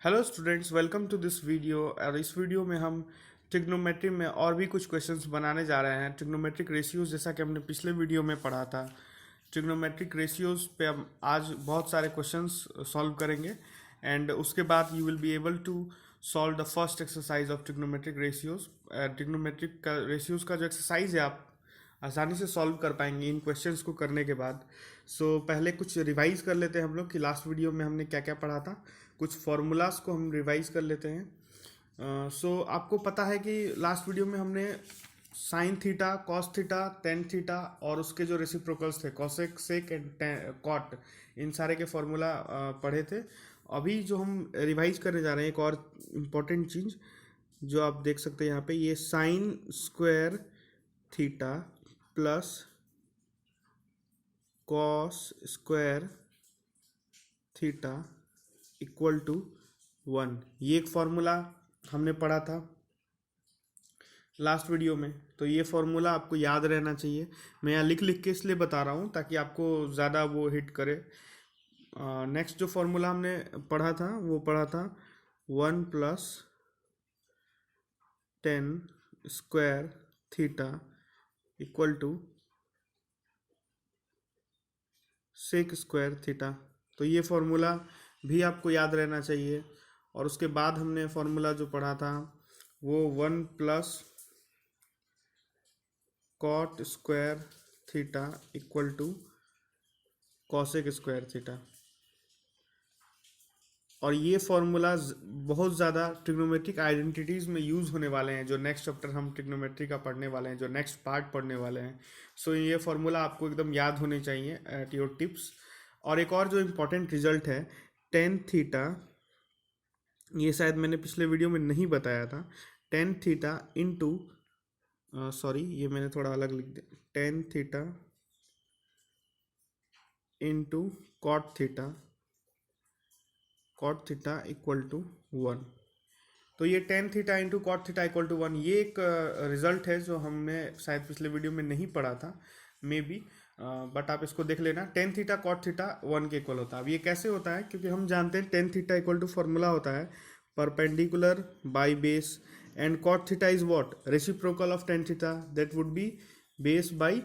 Hello students, welcome to this video. और इस video में हम ट्रिग्नोमेट्री में और भी कुछ क्वेश्चंस बनाने जा रहे हैं। ट्रिग्नोमेट्रिक रेशियोज जैसा कि हमने पिछले वीडियो में पढ़ा था, ट्रिग्नोमेट्रिक रेशियोज पे हम आज बहुत सारे क्वेश्चंस सॉल्व करेंगे। एंड उसके बाद you will be able to solve the first exercise of trigonometric ratios. Trigonometric का रेशियोज का जो एक्सरसाइज है आप आसानी से सॉल्व कर पाएंगे इन क्वेश्चंस को करने के बाद। पहले कुछ रिवाइज कर लेते हैं हम लोग कि लास्ट वीडियो में हमने क्या क्या पढ़ा था। कुछ फॉर्मूलाज को हम रिवाइज कर लेते हैं। आपको पता है कि लास्ट वीडियो में हमने sine theta, cos theta, tan theta और उसके जो रेसिप्रोकल्स थे कॉसेक, सेक एंड कॉट, इन सारे के फॉर्मूला पढ़े थे। अभी जो हम रिवाइज करने जा रहे हैं एक और इम्पोर्टेंट चीज़ जो आप देख सकते हैं यहाँ पे, ये sine square theta plus cos square theta equal to 1, ये एक फॉर्मूला हमने पढ़ा था लास्ट वीडियो में। तो ये फॉर्मूला आपको याद रहना चाहिए। मैं यहाँ लिख लिख के इसलिए बता रहा हूँ ताकि आपको ज़्यादा वो हिट करे। नेक्स्ट जो फॉर्मूला हमने पढ़ा था वो पढ़ा था 1 plus 10 square theta equal to sec square theta. तो ये फॉर्मूला भी आपको याद रहना चाहिए। और उसके बाद हमने फॉर्मूला जो पढ़ा था वो 1 plus cot square theta equal to cosec square theta. और ये फॉर्मूलाज बहुत ज़्यादा ट्रिग्नोमेट्रिक आइडेंटिटीज़ में यूज़ होने वाले हैं। जो नेक्स्ट चैप्टर हम ट्रिग्नोमेट्री का पढ़ने वाले हैं, जो नेक्स्ट पार्ट पढ़ने वाले हैं, ये फॉर्मूला आपको एकदम याद होने चाहिए एट योर टिप्स। और एक और जो इम्पोर्टेंट रिजल्ट है टेन थीटा, ये शायद मैंने पिछले वीडियो में नहीं बताया था। टेन थीटा इंटू सॉरी, ये मैंने थोड़ा अलग लिख दिया, tan theta into cot theta equal to 1। तो ये tan theta into cot theta equal to 1, ये एक रिजल्ट है जो हमने शायद पिछले वीडियो में नहीं पढ़ा था, मे बी, बट आप इसको देख लेना। टेन थीटा कॉट थीटा 1 के इक्वल होता है। अब ये कैसे होता है, क्योंकि हम जानते हैं tan theta equal to formula होता है perpendicular by base, and cot theta is what, reciprocal of tan theta, that would be base by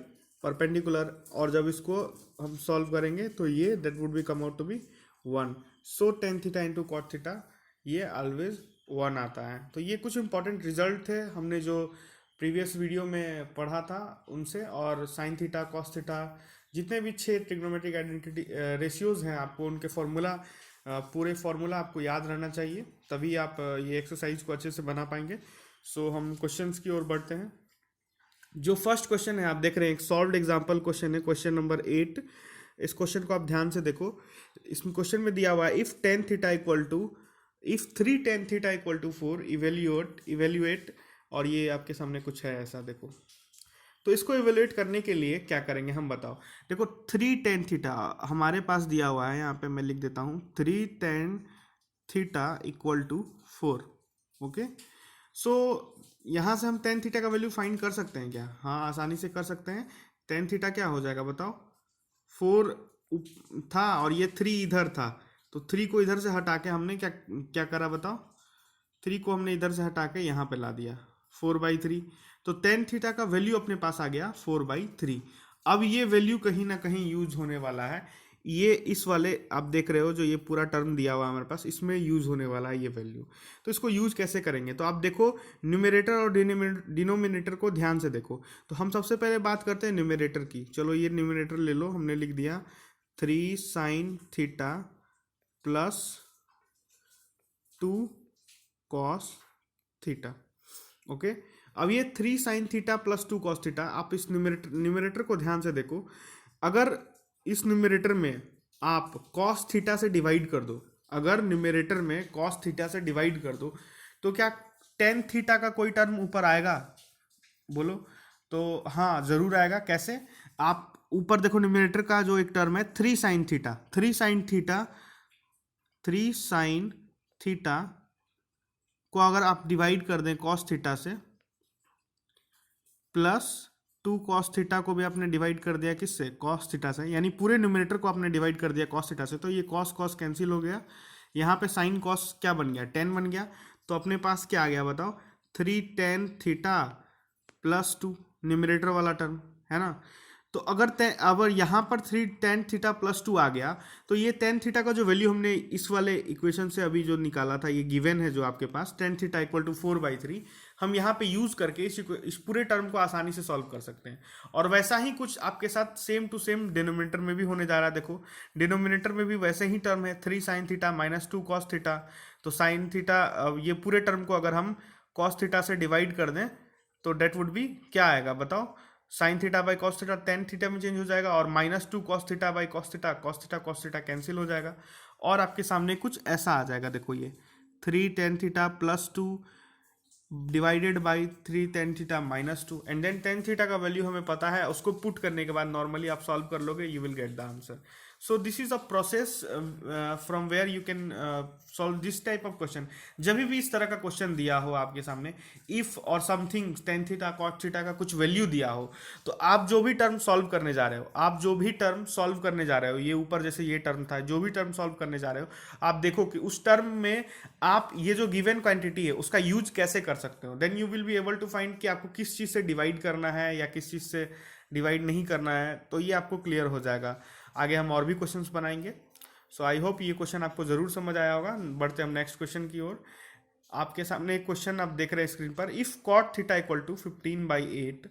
perpendicular. और जब इसको हम सॉल्व करेंगे तो ये that would be come out to be 1। So tan theta into cot theta ये always 1 आता है। तो ये कुछ इंपॉर्टेंट रिजल्ट थे हमने जो प्रीवियस वीडियो में पढ़ा था उनसे। और साइन थीटा, कॉस थीटा, जितने भी 6 ट्रिग्नोमेट्रिक आइडेंटिटी रेशियोज हैं, आपको उनके फॉर्मूला, पूरे फॉर्मूला आपको याद रहना चाहिए, तभी आप ये एक्सरसाइज को अच्छे से बना पाएंगे। हम क्वेश्चंस की ओर बढ़ते हैं। जो फर्स्ट क्वेश्चन है आप देख रहे हैं, एक सॉल्व्ड एग्जाम्पल क्वेश्चन है, क्वेश्चन नंबर 8। इस क्वेश्चन को आप ध्यान से देखो। इसमें क्वेश्चन में दिया हुआ है if tan theta equal to, if 3 tan theta equal to 4 evaluate. और ये आपके सामने कुछ है ऐसा, देखो। तो इसको इवेल्युएट करने के लिए क्या करेंगे हम, बताओ। देखो 3 टेन थीटा हमारे पास दिया हुआ है, यहाँ पे मैं लिख देता हूँ 3 tan theta equal to 4। Okay, यहाँ से हम टेन थीटा का वैल्यू फाइंड कर सकते हैं क्या? हाँ, आसानी से कर सकते हैं। टेन थीटा क्या हो जाएगा बताओ, 4 था और ये 3 इधर था, तो 3 को इधर से हटा के हमने क्या क्या करा बताओ, 3 को हमने इधर से हटा के यहाँ पे ला दिया 4/3। तो टेन थीटा का वैल्यू अपने पास आ गया 4/3। अब ये वैल्यू कहीं ना कहीं यूज होने वाला है, ये इस वाले आप देख रहे हो जो ये पूरा टर्म दिया हुआ है हमारे पास, इसमें यूज होने वाला है ये वैल्यू। तो इसको यूज कैसे करेंगे, तो आप देखो न्यूमरेटर और डिनोमिनेटर को ध्यान से देखो। तो हम सबसे पहले बात करते हैं न्यूमरेटर की। चलो ये न्यूमरेटर ले लो, हमने लिख दिया 3 sine theta plus 2 cos theta. Okay, अब ये 3 sine theta plus 2 cos theta, आप इस न्यूमरेटर को ध्यान से देखो। अगर इस न्यूमरेटर में आप कॉस थीटा से डिवाइड कर दो, अगर न्यूमरेटर में कॉस थीटा से डिवाइड कर दो, तो क्या टेन थीटा का कोई टर्म ऊपर आएगा? बोलो। तो हाँ, जरूर आएगा। कैसे? आप ऊपर देखो, न्यूमरेटर का जो एक टर्म है 3 साइन थीटा, 3 साइन थीटा को अगर आप डिवाइड कर दें कॉस थीटा से, प्लस 2 कॉस थीटा को भी आपने डिवाइड कर दिया किससे, कॉस थीटा से, यानी पूरे न्यूमरेटर को आपने डिवाइड कर दिया कॉस थीटा से, तो ये कॉस कॉस कैंसिल हो गया, यहाँ पे साइन कॉस क्या बन गया, 10 बन गया। तो अपने पास क्या आ गया बताओ, 3 tan थीटा प्लस 2, न्यूमरेटर वाला टर्म है ना। तो अगर यहाँ पर 3 tan थीटा प्लस 2 आ गया, तो ये tan थीटा का जो वैल्यू हमने इस वाले इक्वेशन से अभी जो निकाला था, ये गिवन है जो आपके पास, tan थीटा इक्वल टू 4/3, हम यहाँ पे यूज करके इस पूरे टर्म को आसानी से सॉल्व कर सकते हैं। और वैसा ही कुछ आपके साथ सेम टू सेम डिनोमिनेटर में भी होने जा रहा है। देखो डिनोमिनेटर में भी वैसे ही टर्म है, 3 sin theta minus 2 cos theta. तो साइन थीटा, ये पूरे टर्म को अगर हम cos थीटा से डिवाइड कर दें तो डेट वुड बी क्या आएगा बताओ, sign theta by cos theta tan theta में चेंज हो जाएगा, और -2 cos theta by cos theta cancel हो जाएगा, और आपके सामने कुछ ऐसा आ जाएगा। देखो ये 3 tan theta plus 2 divided by 3 tan theta minus 2, and then tan theta का वैल्यू हमें पता है, उसको पुट करने के बाद नॉर्मली आप सॉल्व कर लोगे, you will get the answer. So this is a process from where you can solve this type of question. जब भी इस तरह का क्वेश्चन दिया हो आपके सामने, इफ और something tan theta cot theta का कुछ वैल्यू दिया हो, तो आप जो भी टर्म सॉल्व करने जा रहे हो, ये ऊपर जैसे ये टर्म था, जो भी टर्म सॉल्व करने जा रहे हो, आप देखो कि उस टर्म में आप ये जो गिवन क्वांटिटी है उसका यूज कैसे कर सकते हो। Then you will be able to find कि आपको किस चीज़ से डिवाइड करना है या किस चीज़ से डिवाइड नहीं करना है, तो ये आपको क्लियर हो जाएगा। आगे हम और भी क्वेश्चंस बनाएंगे। सो आई होप ये क्वेश्चन आपको ज़रूर समझ आया होगा। बढ़ते हम नेक्स्ट क्वेश्चन की ओर। आपके सामने एक क्वेश्चन आप देख रहे हैं स्क्रीन पर, if cot theta equal to 15/8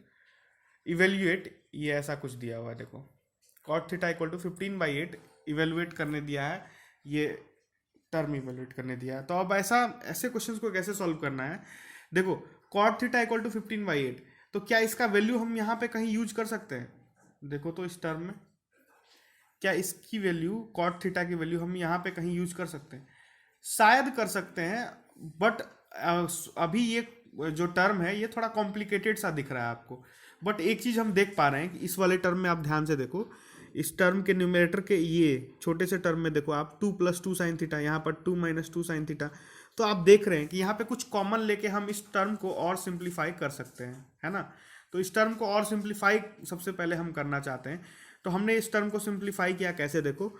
evaluate, ये ऐसा कुछ दिया हुआ है। देखो cot theta equal to 15/8 evaluate करने दिया है, ये टर्म इवेल्युएट करने दिया है। तो अब ऐसे क्वेश्चंस को कैसे सॉल्व करना है। देखो cot थीटा इक्वल टू 15/8, तो क्या इसका वैल्यू हम यहाँ पे कहीं यूज कर सकते हैं। देखो तो इस टर्म में क्या इसकी वैल्यू, cot थीटा की वैल्यू हम यहाँ पे कहीं यूज कर सकते हैं, शायद कर सकते हैं, बट अभी ये जो टर्म है ये थोड़ा कॉम्प्लिकेटेड सा दिख रहा है आपको। बट एक चीज हम देख पा रहे हैं कि इस वाले टर्म में आप ध्यान से देखो, इस टर्म के न्यूमरेटर के ये छोटे से टर्म में देखो आप 2 + 2 sin थीटा, यहाँ पर 2 - 2 sin थीटा। तो आप देख रहे हैं कि यहाँ पे कुछ कॉमन लेके हम इस टर्म को और सिंप्लीफाई कर सकते हैं, है ना। तो इस टर्म को और सिंप्लीफाई सबसे पहले हम करना चाहते हैं। तो हमने इस टर्म को सिंप्लीफाई किया कैसे, देखो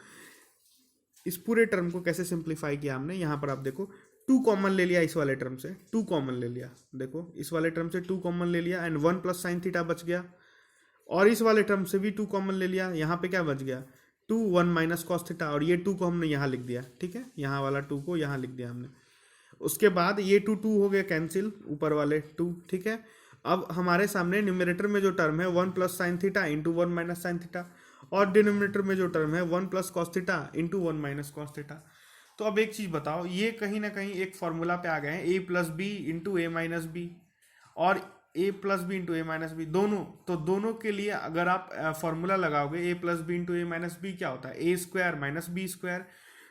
इस पूरे टर्म को कैसे सिंप्लीफाई किया हमने। यहाँ पर आप देखो 2 कॉमन ले लिया, इस वाले टर्म से 2 कॉमन ले लिया, देखो इस वाले टर्म से 2 कॉमन ले लिया, एंड 1 + sin थीटा बच गया, और इस वाले टर्म से भी 2 कॉमन ले लिया, यहाँ पे क्या बच गया 2 1 - cos थीटा, और ये 2 को हमने यहाँ लिख दिया, ठीक है, यहाँ वाला 2 को यहाँ लिख दिया हमने। उसके बाद ये 2 2 हो गया कैंसिल, ऊपर वाले 2, ठीक है। अब हमारे सामने न्यूमरेटर में जो टर्म है 1 + sin theta into 1 - sin theta, और डिनोमिनेटर में जो टर्म है 1 + cos theta into 1 - cos theta. तो अब एक चीज बताओ, ये कहीं ना कहीं एक फॉर्मूला पे आ गए हैं, a + b into a - b और a + b into a - b, दोनों के लिए अगर आप फॉर्मूला लगाओगे a + b into a - b क्या होता है, a² - b²।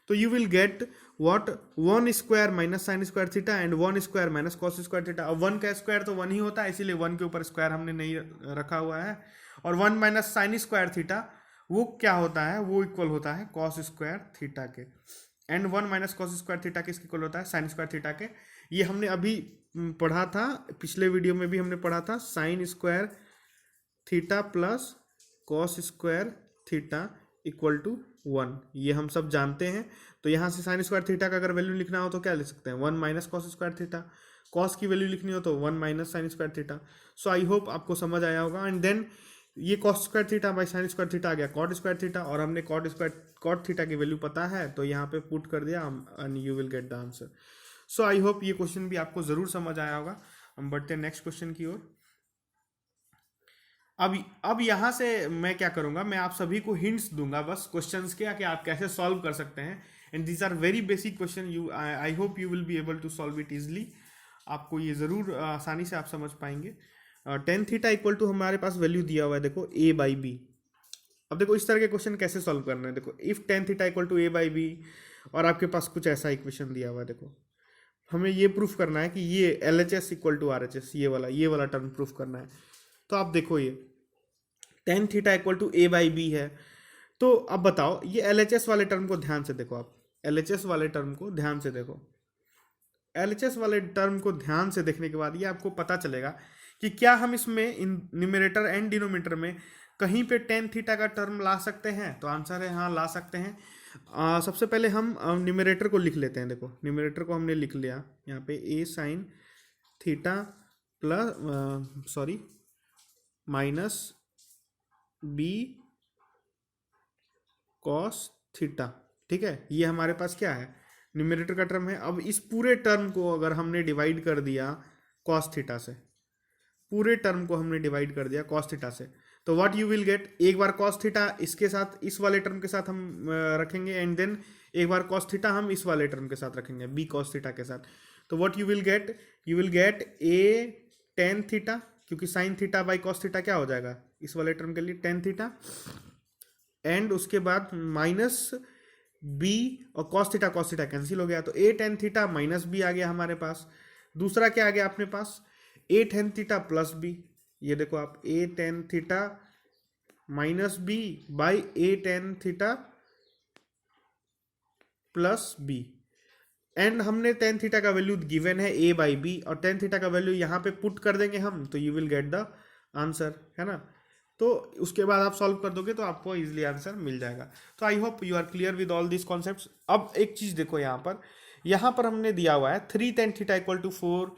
तो you will get what 1² - sin² theta and 1² - cos² theta. अब 1 का स्क्वायर तो 1 ही होता है, इसीलिए 1 के ऊपर स्क्वायर हमने नहीं रखा हुआ है। और 1 - sin² थीटा वो क्या होता है, वो इक्वल होता है cos² थीटा के, एंड 1 - cos² थीटा किसके इक्वल होता है, sin² थीटा के। ये हमने अभी पढ़ा था, पिछले वीडियो में भी हमने पढ़ा था, sin² theta plus cos² theta equal to 1, ये हम सब जानते हैं। तो यहाँ से sin² थीटा का अगर वैल्यू लिखना हो तो क्या लिख सकते हैं, 1 - cos² थीटा। cos की वैल्यू लिखनी हो तो 1 - sin² theta. So I hope आपको समझ आया होगा। एंड देन ये cos² theta by sin² theta आ गया cot² थीटा, और हमने cot थीटा की वैल्यू पता है, तो यहाँ पे पुट कर दिया and you will get the answer. So I hope ये क्वेश्चन भी आपको जरूर समझ आया होगा। हम बढ़ते हैं नेक्स्ट क्वेश्चन की ओर। अब यहाँ से मैं क्या करूँगा, मैं आप सभी को हिंट्स दूंगा बस क्वेश्चंस के, कि आप कैसे सॉल्व कर सकते हैं। And these are very basic question, I hope you will be able to solve it easily. आपको ये ज़रूर आसानी से आप समझ पाएंगे। tan थीटा इक्वल टू हमारे पास वैल्यू दिया हुआ है, देखो a/b। अब देखो इस तरह के क्वेश्चन कैसे सॉल्व करना है। देखो if tan theta equal to a/b, और आपके पास कुछ ऐसा इक्वेशन दिया हुआ है, देखो हमें ये प्रूफ करना है कि ये LHS इक्वल टू RHS, ये वाला टर्म प्रूफ करना है। तो आप देखो ये tan theta equal to a/b है। तो अब बताओ ये LHS वाले टर्म को ध्यान से देखो, आप LHS वाले टर्म को ध्यान से देखो। LHS वाले टर्म को ध्यान से देखने के बाद ये आपको पता चलेगा कि क्या हम इसमें न्यूमरेटर एंड डिनोमिनेटर में कहीं पे tan थीटा का टर्म ला सकते हैं। तो आंसर है हाँ, ला सकते हैं। सबसे पहले हम न्यूमरेटर को लिख लेते हैं। देखो न्यूमरेटर को हमने लिख लिया यहाँ पे a sine theta plus minus b cos theta. ठीक है, ये हमारे पास क्या है, न्यूमरेटर का टर्म है। अब इस पूरे टर्म को अगर हमने डिवाइड कर दिया कॉस थीटा से, पूरे टर्म को हमने डिवाइड कर दिया कॉस थीटा से, तो व्हाट यू विल गेट, एक बार कॉस थीटा इसके साथ इस वाले टर्म के साथ हम रखेंगे, एंड देन एक बार कॉस थीटा हम इस वाले टर्म के साथ रखेंगे बी कॉस थीटा के साथ। तो what you will get a tan theta, क्योंकि sine theta by cos theta क्या हो जाएगा इस वाले टर्म के लिए टेन थीटा, एंड उसके बाद माइनस बी और कॉस थीटा कैंसिल हो गया, तो a tan theta minus b आ गया हमारे पास। दूसरा क्या आ गया अपने पास, a tan theta plus b, ये देखो आप a tan theta minus b by a tan theta plus b, and हमने टेन थीटा का वैल्यू गिवन है ए बाई बी, और टेन थीटा का वैल्यू यहाँ पे पुट कर देंगे हम, तो you will get the answer, है ना। तो उसके बाद आप सॉल्व कर दोगे तो आपको इजीली आंसर मिल जाएगा। तो I hope you are clear with all this concepts. अब एक चीज देखो, यहाँ पर हमने दिया हुआ है 3 tan theta equal to 4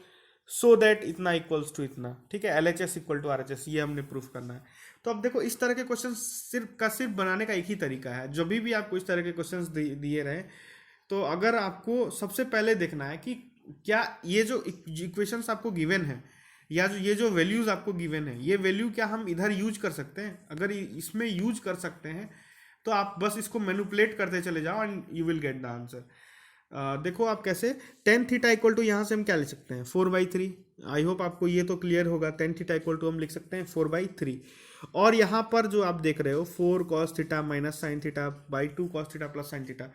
so that इतना इक्वल्स टू इतना, ठीक है, LHS इक्वल टू RHS, ये हमने प्रूफ करना है। तो अब देखो इस तरह के क्वेश्चन सिर्फ बनाने का एक ही तरीका है, जब भी आपको इस तरह के क्वेश्चन दिए रहे, तो अगर आपको सबसे पहले देखना है कि क्या ये जो इक्वेशंस आपको गिवन है, या जो ये जो वैल्यूज आपको गिवन है, ये वैल्यू क्या हम इधर यूज कर सकते हैं। अगर इसमें यूज कर सकते हैं तो आप बस इसको मैनिपुलेट करते चले जाओ and you will get the answer. देखो आप कैसे, टेन थीटा इक्वल टू यहाँ से हम क्या लिख सकते हैं 4/3। आई होप आपको ये तो क्लियर होगा। टेन थीटा इक्वल टू हम लिख सकते हैं 4/3, और यहाँ पर जो आप देख रहे हो 4 cos theta minus sign theta by 2 cos theta plus sine theta,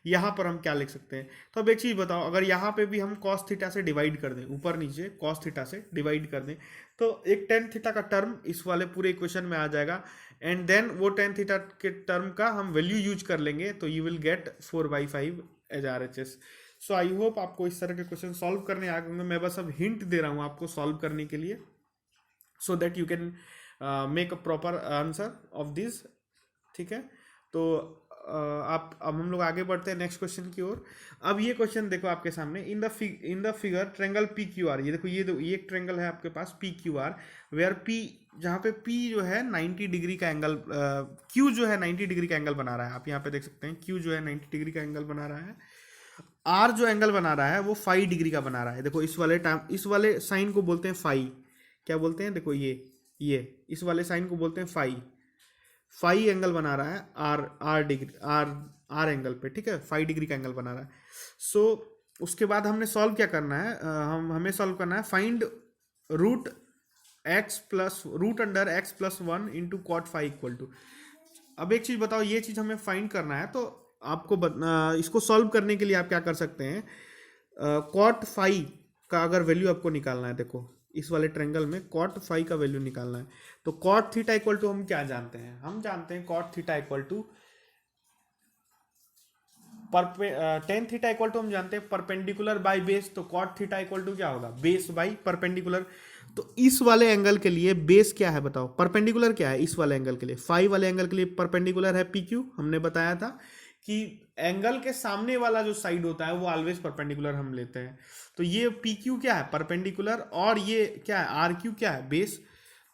यहाँ पर हम क्या लिख सकते हैं। तो अब एक चीज बताओ, अगर यहाँ पे भी हम cos थीटा से डिवाइड कर दें, ऊपर नीचे cos थीटा से डिवाइड कर दें, तो एक टेन थीटा का टर्म इस वाले पूरे इक्वेशन में आ जाएगा, एंड देन वो टेन थीटा के टर्म का हम वैल्यू यूज कर लेंगे, तो you will get 4/5 as RHS। So I hope आपको इस तरह के क्वेश्चन सॉल्व करने आ गए। मैं बस अब हिंट दे रहा हूँ आपको सॉल्व करने के लिए, so that you can make a proper answer of this, ठीक है। तो आप अब हम लोग आगे बढ़ते हैं नेक्स्ट क्वेश्चन की ओर। अब ये क्वेश्चन देखो आपके सामने, in the figure triangle PQR, ये देखो ये एक ट्रेंगल है आपके पास PQR, वेयर P, जहाँ पे P जो है 90 डिग्री का एंगल, Q जो है 90 डिग्री का एंगल बना रहा है, आप यहाँ पे देख सकते हैं Q जो है 90 डिग्री का एंगल बना रहा है, R जो एंगल बना रहा है वो 5 डिग्री का बना रहा है। देखो इस वाले साइन को बोलते हैं फाई, क्या बोलते हैं, देखो ये इस वाले साइन को बोलते हैं फाई एंगल बना रहा है आर एंगल पे, ठीक है, 5 डिग्री का एंगल बना रहा है। सो उसके बाद हमने सॉल्व क्या करना है, हमें सॉल्व करना है find root under x plus 1 into cot phi equal to. अब एक चीज बताओ, ये चीज हमें फाइंड करना है, तो आपको इसको सॉल्व करने के लिए आप क्या कर सकते हैं, कॉट फाई का अगर वैल्यू आपको निकालना है, देखो इस वाले ट्रेंगल में कॉट फाई का वैल्यू निकालना है, तो कॉट थीटा इक्वल टू हम क्या जानते हैं, हम जानते हैं cot theta equal to tan theta equal to हम जानते हैं परपेंडिकुलर बाय बेस, तो कॉट थीटा इक्वल टू क्या होगा, बेस बाय परपेंडिकुलर। तो इस वाले एंगल के लिए बेस क्या है बताओ, परपेंडिकुलर क्या है इस वाले एंगल के लिए, फाई वाले एंगल के लिए परपेंडिकुलर है PQ। हमने बताया था कि एंगल के सामने वाला जो साइड होता है वो ऑलवेज परपेंडिकुलर हम लेते हैं, तो ये PQ क्या है परपेंडिकुलर, और ये क्या है RQ क्या है बेस।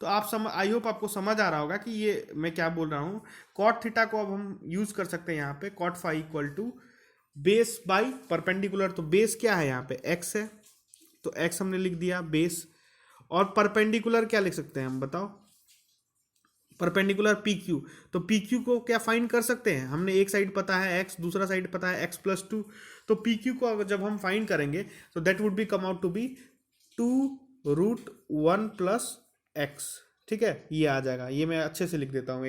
तो आप आई होप आपको समझ आ रहा होगा कि ये मैं क्या बोल रहा हूँ। कॉट थीटा को अब हम यूज कर सकते हैं यहाँ पे, cot phi equal to base by perpendicular, तो बेस क्या है यहाँ पे x है, तो x हमने लिख दिया बेस, और परपेंडिकुलर क्या लिख सकते हैं हम बताओ, परपेंडिकुलर PQ, तो PQ को क्या फाइंड कर सकते हैं, हमने एक साइड पता है x, दूसरा साइड पता है x प्लस 2, तो PQ को जब हम फाइंड करेंगे तो that would be come out to be 2√1 + x, ठीक है, ये आ जाएगा। ये मैं अच्छे से लिख देता हूँ।